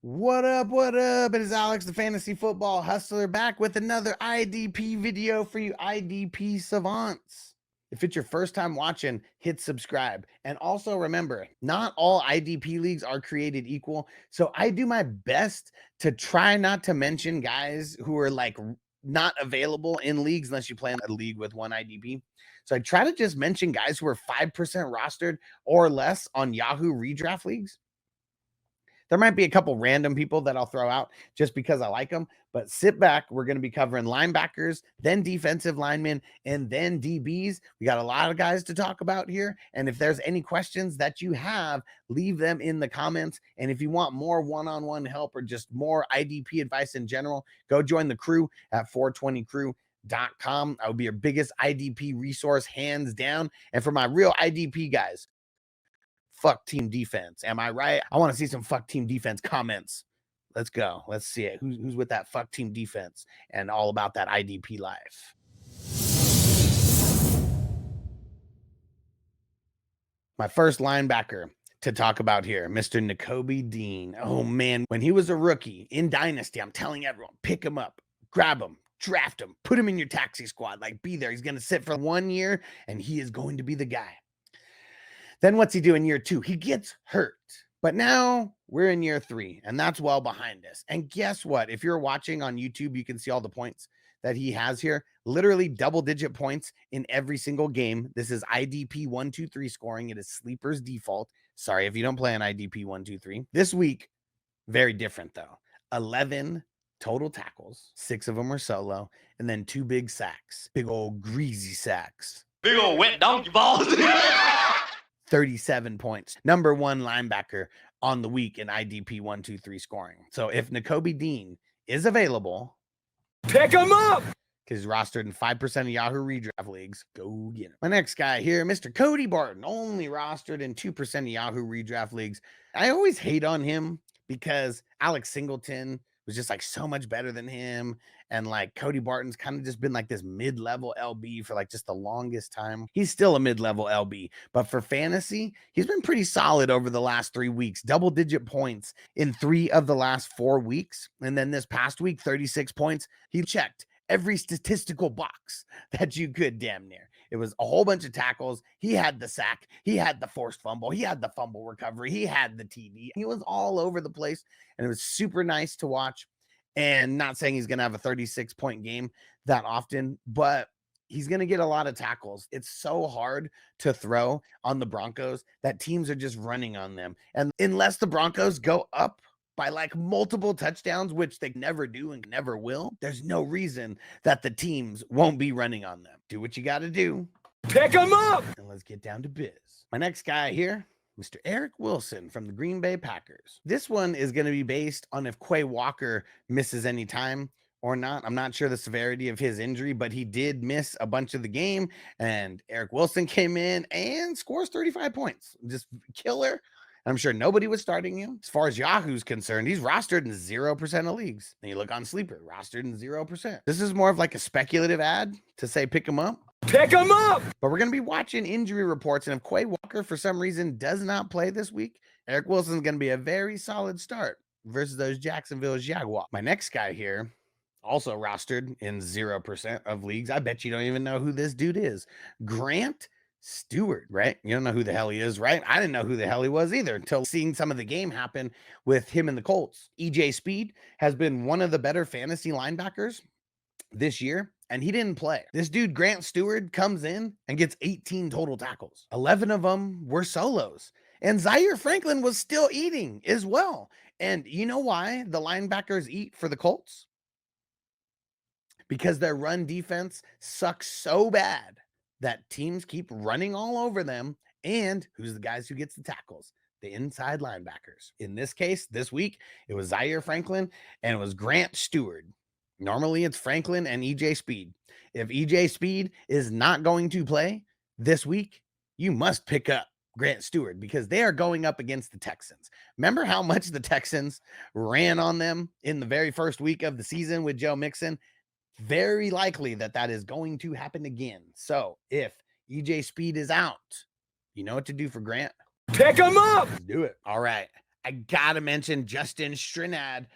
What up, what up? It is Alex, the Fantasy Football Hustler, back with another IDP video for you IDP savants. If it's your first time watching, hit subscribe. And also remember, not all IDP leagues are created equal. So I do my best to try not to mention guys who are like not available in leagues unless you play in a league with one IDP. So I try to just mention guys who are 5% rostered or less on Yahoo redraft leagues. There might be a couple random people that I'll throw out just because I like them, but sit back. We're going to be covering linebackers, then defensive linemen, and then DBs. We got a lot of guys to talk about here. And if there's any questions that you have, leave them in the comments. And if you want more one-on-one help or just more IDP advice in general, go join the crew at 420crew.com. I will be your biggest IDP resource, hands down. And for my real IDP guys, fuck team defense. Am I right? I want to see some fuck team defense comments. Let's go. Let's see it. Who's with that fuck team defense and all about that IDP life? My first linebacker to talk about here, Mr. Nakobe Dean. Oh man, when he was a rookie in Dynasty, I'm telling everyone, pick him up, grab him, draft him, put him in your taxi squad, like be there. He's going to sit for 1 year and he is going to be the guy. Then what's he do in year 2? He gets hurt. But now we're in year 3, and that's well behind us. And guess what? If you're watching on YouTube, you can see all the points that he has here. Literally double-digit points in every single game. This is IDP 1-2-3 scoring. It is Sleeper's default. Sorry if you don't play on IDP 1-2-3. This week, very different, though. 11 total tackles. 6 of them are solo. And then 2 big sacks. Big old greasy sacks. Big old wet donkey balls. 37 points. Number 1 linebacker on the week in IDP 1-2-3 scoring. So if Nakobe Dean is available, pick him up. Because he's rostered in 5% of Yahoo redraft leagues, go get him. My next guy here, Mr. Cody Barton, only rostered in 2% of Yahoo redraft leagues. I always hate on him because Alex Singleton was just like so much better than him. And like Cody Barton's kind of just been like this mid-level LB for like just the longest time. He's still a mid-level LB, but for fantasy, he's been pretty solid over the last 3 weeks. Double-digit points in 3 of the last 4 weeks. And then this past week, 36 points. He checked every statistical box that you could damn near. It was a whole bunch of tackles. He had the sack. He had the forced fumble. He had the fumble recovery. He had the TD. He was all over the place, and it was super nice to watch. And not saying he's going to have a 36-point game that often, but he's going to get a lot of tackles. It's so hard to throw on the Broncos that teams are just running on them. And unless the Broncos go up by like multiple touchdowns, which they never do and never will, there's no reason that the teams won't be running on them. Do what you got to do. Pick them up. And let's get down to biz. My next guy here, Mr. Eric Wilson from the Green Bay Packers. This one is going to be based on if Quay Walker misses any time or not. I'm not sure the severity of his injury, but he did miss a bunch of the game. And Eric Wilson came in and scores 35 points. Just killer. I'm sure nobody was starting him. As far as Yahoo's concerned, he's rostered in 0% of leagues. And you look on Sleeper, rostered in 0%. This is more of like a speculative ad to say pick him up. Pick him up. But we're going to be watching injury reports. And if Quay Walker, for some reason, does not play this week, Eric Wilson's going to be a very solid start versus those Jacksonville Jaguars. My next guy here, also rostered in 0% of leagues. I bet you don't even know who this dude is. Grant Stuard, right? You don't know who the hell he is, right? I didn't know who the hell he was either until seeing some of the game happen with him and the Colts. EJ Speed has been one of the better fantasy linebackers this year, and he didn't play. This dude, Grant Stuard, comes in and gets 18 total tackles. 11 of them were solos. And Zaire Franklin was still eating as well. And you know why the linebackers eat for the Colts? Because their run defense sucks so bad that teams keep running all over them. And who's the guys who gets the tackles? The inside linebackers. In this case, this week, it was Zaire Franklin and it was Grant Stuard. Normally, it's Franklin and EJ Speed. If EJ Speed is not going to play this week, you must pick up Grant Stuard because they are going up against the Texans. Remember how much the Texans ran on them in the very first week of the season with Joe Mixon? Very likely that is going to happen again. So if EJ Speed is out, you know what to do for Grant? Pick him up. Let's do it. All right. I gotta mention Justin Strnad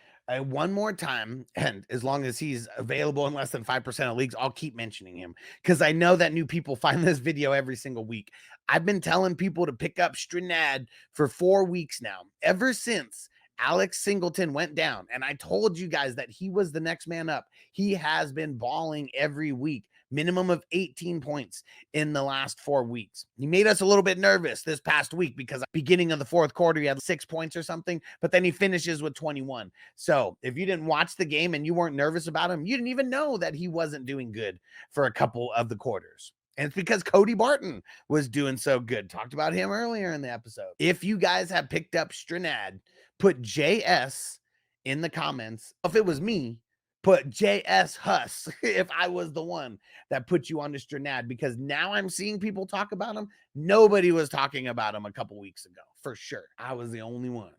one more time, and as long as he's available in less than 5% of leagues, I'll keep mentioning him because I know that new people find this video every single week. I've been telling people to pick up Strnad for 4 weeks now, ever since Alex Singleton went down, and I told you guys that he was the next man up. He has been balling every week, minimum of 18 points in the last 4 weeks. He made us a little bit nervous this past week because beginning of the fourth quarter, he had 6 points or something, but then he finishes with 21. So if you didn't watch the game and you weren't nervous about him, you didn't even know that he wasn't doing good for a couple of the quarters. And it's because Cody Barton was doing so good. Talked about him earlier in the episode. If you guys have picked up Strnad, put JS in the comments. If it was me, put JS Huss if I was the one that put you on to Strnad, because now I'm seeing people talk about him. Nobody was talking about him a couple weeks ago, for sure. I was the only one.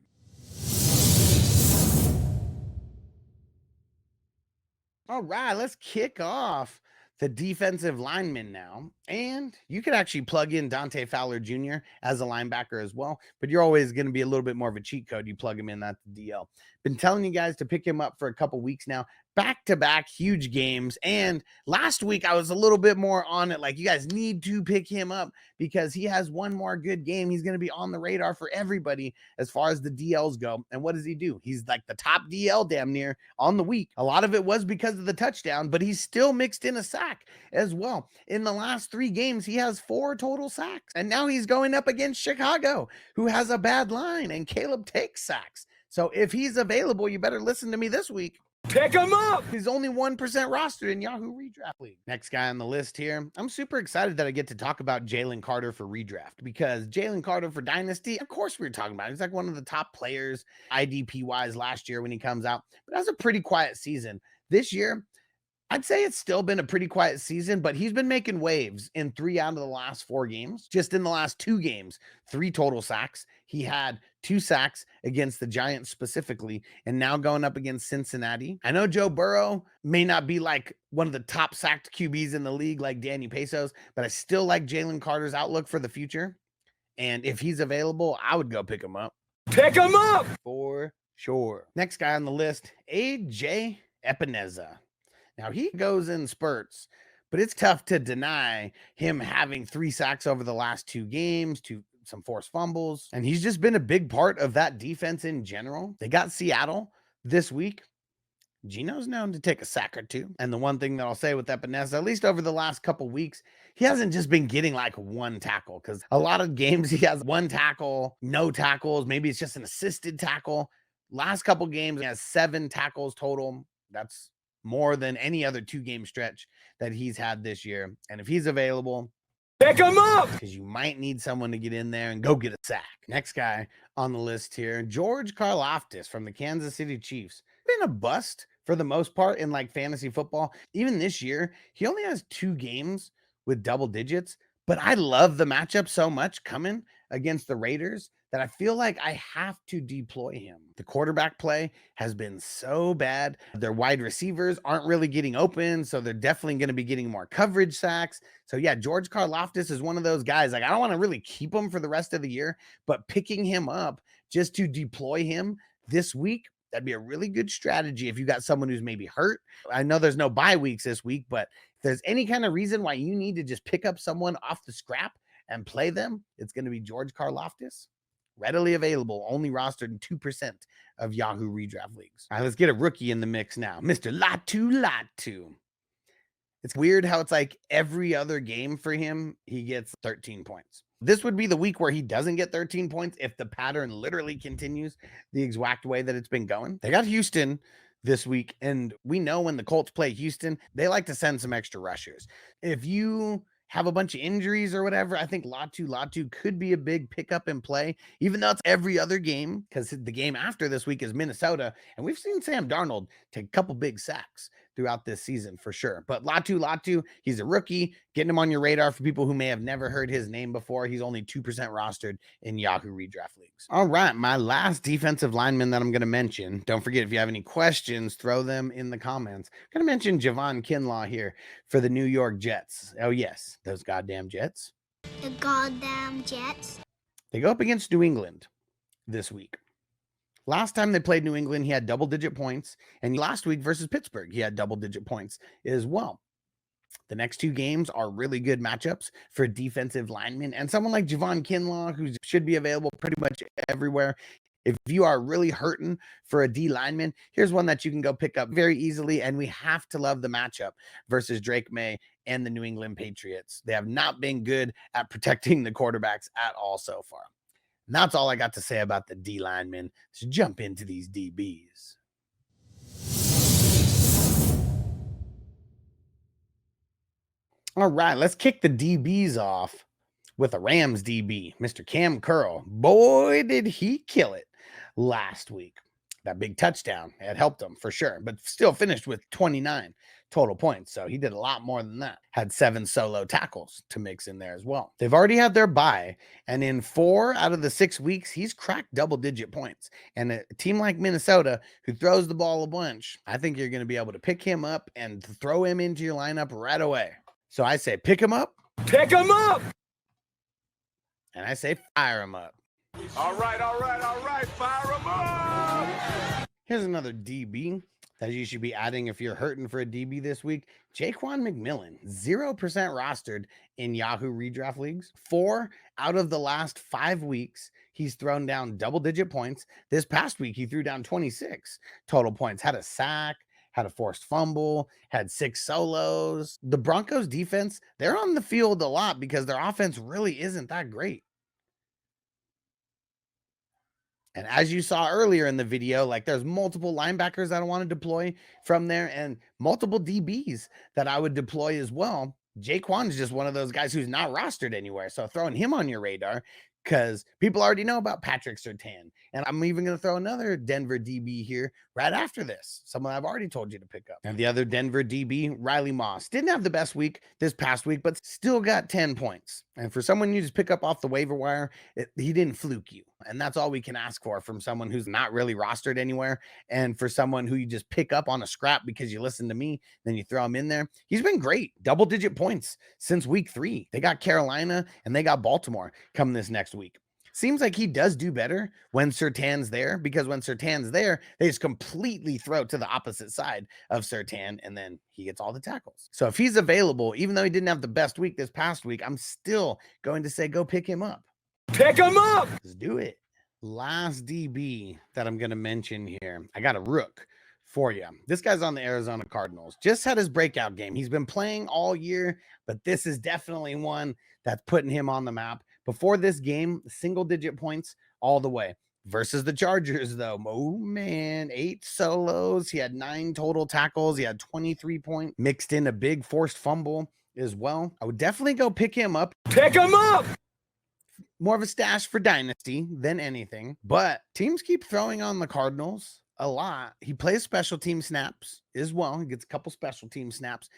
All right, let's kick off the defensive lineman now. And you could actually plug in Dante Fowler Jr. as a linebacker as well, but you're always going to be a little bit more of a cheat code. You plug him in, that's the DL. Been telling you guys to pick him up for a couple weeks now. Back-to-back huge games. And last week I was a little bit more on it. Like, you guys need to pick him up because he has one more good game. He's going to be on the radar for everybody as far as the DLs go. And what does he do? He's like the top DL damn near on the week. A lot of it was because of the touchdown, but he's still mixed in a sack as well. In the last 3 games, he has 4 total sacks. And now he's going up against Chicago, who has a bad line, and Caleb takes sacks. So if he's available, you better listen to me this week. Pick him up. He's only 1% rostered in Yahoo Redraft League. Next guy on the list here. I'm super excited that I get to talk about Jalen Carter for Redraft, because Jalen Carter for Dynasty, of course we were talking about. He's like one of the top players IDP wise last year when he comes out, but that's a pretty quiet season. This year, I'd say it's still been a pretty quiet season, but he's been making waves in 3 out of the last 4 games. Just in the last 2 games, 3 total sacks. He had 2 sacks against the Giants specifically, and now going up against Cincinnati. I know Joe Burrow may not be like one of the top sacked QBs in the league like Danny Pesos, but I still like Jalen Carter's outlook for the future. And if he's available, I would go pick him up. Pick him up! For sure. Next guy on the list, AJ Epenesa. Now, he goes in spurts, but it's tough to deny him having 3 sacks over the last 2 games, some forced fumbles, and he's just been a big part of that defense in general. They got Seattle this week. Gino's known to take a sack or 2. And the one thing that I'll say with Epenesa, at least over the last couple weeks, he hasn't just been getting like 1 tackle, because a lot of games he has 1 tackle, no tackles. Maybe it's just an assisted tackle. Last couple games, he has 7 tackles total. That's more than any other 2-game stretch that he's had this year. And if he's available, pick him up, because you might need someone to get in there and go get a sack. Next guy on the list here, George Karlaftis from the Kansas City Chiefs. Been a bust for the most part in like fantasy football. Even this year, he only has 2 games with double digits, but I love the matchup so much coming against the Raiders that I feel like I have to deploy him. The quarterback play has been so bad. Their wide receivers aren't really getting open, so they're definitely going to be getting more coverage sacks. So yeah, George Karlaftis is one of those guys. Like, I don't want to really keep him for the rest of the year, but picking him up just to deploy him this week, that'd be a really good strategy if you got someone who's maybe hurt. I know there's no bye weeks this week, but if there's any kind of reason why you need to just pick up someone off the scrap and play them, it's going to be George Karlaftis. Readily available, only rostered in 2% of Yahoo Redraft Leagues. All right, let's get a rookie in the mix now. Mr. Laiatu Latu. It's weird how it's like every other game for him, he gets 13 points. This would be the week where he doesn't get 13 points if the pattern literally continues the exact way that it's been going. They got Houston this week, and we know when the Colts play Houston, they like to send some extra rushers. If you have a bunch of injuries or whatever, I think Latu could be a big pickup and play, even though it's every other game, because the game after this week is Minnesota, and we've seen Sam Darnold take a couple big sacks throughout this season for sure. But Latu, he's a rookie. Getting him on your radar for people who may have never heard his name before. He's only 2% rostered in Yahoo Redraft Leagues. All right, my last defensive lineman that I'm going to mention. Don't forget, if you have any questions, throw them in the comments. I'm going to mention Javon Kinlaw here for the New York Jets. Oh yes, those goddamn Jets. The goddamn Jets. They go up against New England this week. Last time they played New England, he had double-digit points. And last week versus Pittsburgh, he had double-digit points as well. The next two games are really good matchups for defensive linemen and someone like Javon Kinlaw, who should be available pretty much everywhere. If you are really hurting for a D lineman, here's one that you can go pick up very easily. And we have to love the matchup versus Drake May and the New England Patriots. They have not been good at protecting the quarterbacks at all so far. And that's all I got to say about the D linemen. Let's jump into these DBs. All right, let's kick the DBs off with a Rams DB, Mr. Kam Curl. Boy, did he kill it last week. That big touchdown had helped him for sure, but still finished with 29 total points. So he did a lot more than that. Had 7 solo tackles to mix in there as well. They've already had their bye, and in 4 out of the 6 weeks, he's cracked double-digit points. And a team like Minnesota, who throws the ball a bunch, I think you're going to be able to pick him up and throw him into your lineup right away. So I say pick him up. Pick him up! And I say fire him up. All right, fire him up! Here's another DB that you should be adding if you're hurting for a DB this week. Jaquan McMillian, 0% rostered in Yahoo redraft leagues. 4 out of the last 5 weeks, he's thrown down double-digit points. This past week, he threw down 26 total points, had a sack, had a forced fumble, had 6 solos. The Broncos defense, they're on the field a lot because their offense really isn't that great. And as you saw earlier in the video, like there's multiple linebackers that I want to deploy from there and multiple DBs that I would deploy as well. Jaquan is just one of those guys who's not rostered anywhere. So throwing him on your radar, because people already know about Patrick Surtain. And I'm even going to throw another Denver DB here right after this, someone I've already told you to pick up. And the other Denver DB, Riley Moss, didn't have the best week this past week, but still got 10 points. And for someone you just pick up off the waiver wire, he didn't fluke you. And that's all we can ask for from someone who's not really rostered anywhere. And for someone who you just pick up on a scrap because you listen to me, then you throw him in there. He's been great. Double-digit points since week 3. They got Carolina and they got Baltimore coming this next week. Seems like he does do better when Surtain's there, because when Surtain's there, they just completely throw to the opposite side of Surtain, and then he gets all the tackles. So if he's available, even though he didn't have the best week this past week, I'm still going to say go pick him up. Pick him up! Let's do it. Last DB that I'm going to mention here, I got a rook for you. This guy's on the Arizona Cardinals. Just had his breakout game. He's been playing all year, but this is definitely one that's putting him on the map. Before this game, single-digit points all the way. Versus the Chargers, though. Oh, man. 8 solos. He had 9 total tackles. He had 23 points. Mixed in a big forced fumble as well. I would definitely go pick him up. Pick him up! More of a stash for Dynasty than anything. But teams keep throwing on the Cardinals a lot. He plays special team snaps as well. He gets a couple special team snaps.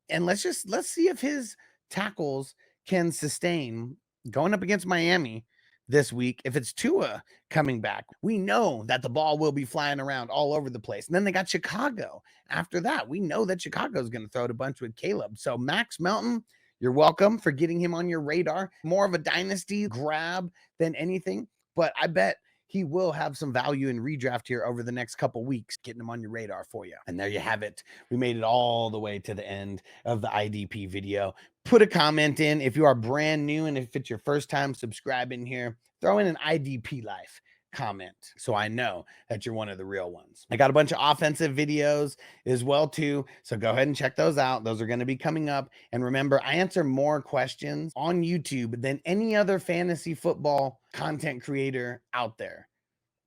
And let's see if his tackles can sustain going up against Miami this week. If it's Tua coming back, we know that the ball will be flying around all over the place. And then they got Chicago. After that, we know that Chicago is going to throw it a bunch with Caleb. So Max Melton, you're welcome for getting him on your radar. More of a dynasty grab than anything, but I bet he will have some value in redraft here over the next couple weeks, getting him on your radar for you. And there you have it. We made it all the way to the end of the IDP video. Put a comment in if you are brand new, and if it's your first time subscribing here, throw in an IDP life comment so I know that you're one of the real ones. I got a bunch of offensive videos as well too, so go ahead and check those out. Those are going to be coming up. And remember, I answer more questions on YouTube than any other fantasy football content creator out there.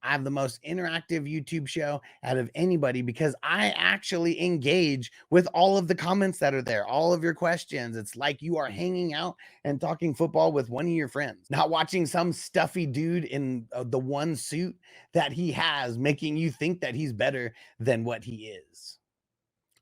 I have the most interactive YouTube show out of anybody because I actually engage with all of the comments that are there, all of your questions. It's like you are hanging out and talking football with one of your friends, not watching some stuffy dude in the one suit that he has, making you think that he's better than what he is.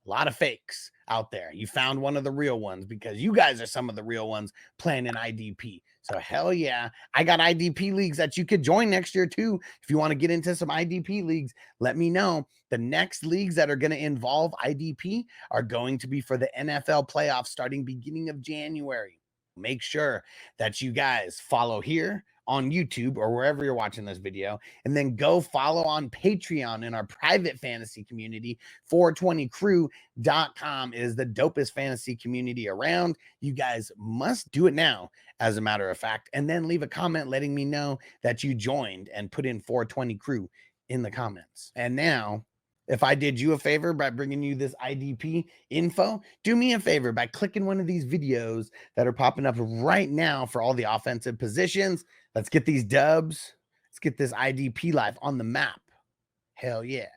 A lot of fakes out there. You found one of the real ones because you guys are some of the real ones playing in IDP. So hell yeah, I got IDP leagues that you could join next year too. If you want to get into some IDP leagues, let me know. The next leagues that are going to involve IDP are going to be for the NFL playoffs starting beginning of January. Make sure that you guys follow here on YouTube or wherever you're watching this video, and then go follow on Patreon in our private fantasy community. 420crew.com is the dopest fantasy community around. You guys must do it now, as a matter of fact, and then leave a comment letting me know that you joined and put in 420 crew in the comments. And now, if I did you a favor by bringing you this IDP info, do me a favor by clicking one of these videos that are popping up right now for all the offensive positions. Let's get these dubs. Let's get this IDP life on the map. Hell yeah.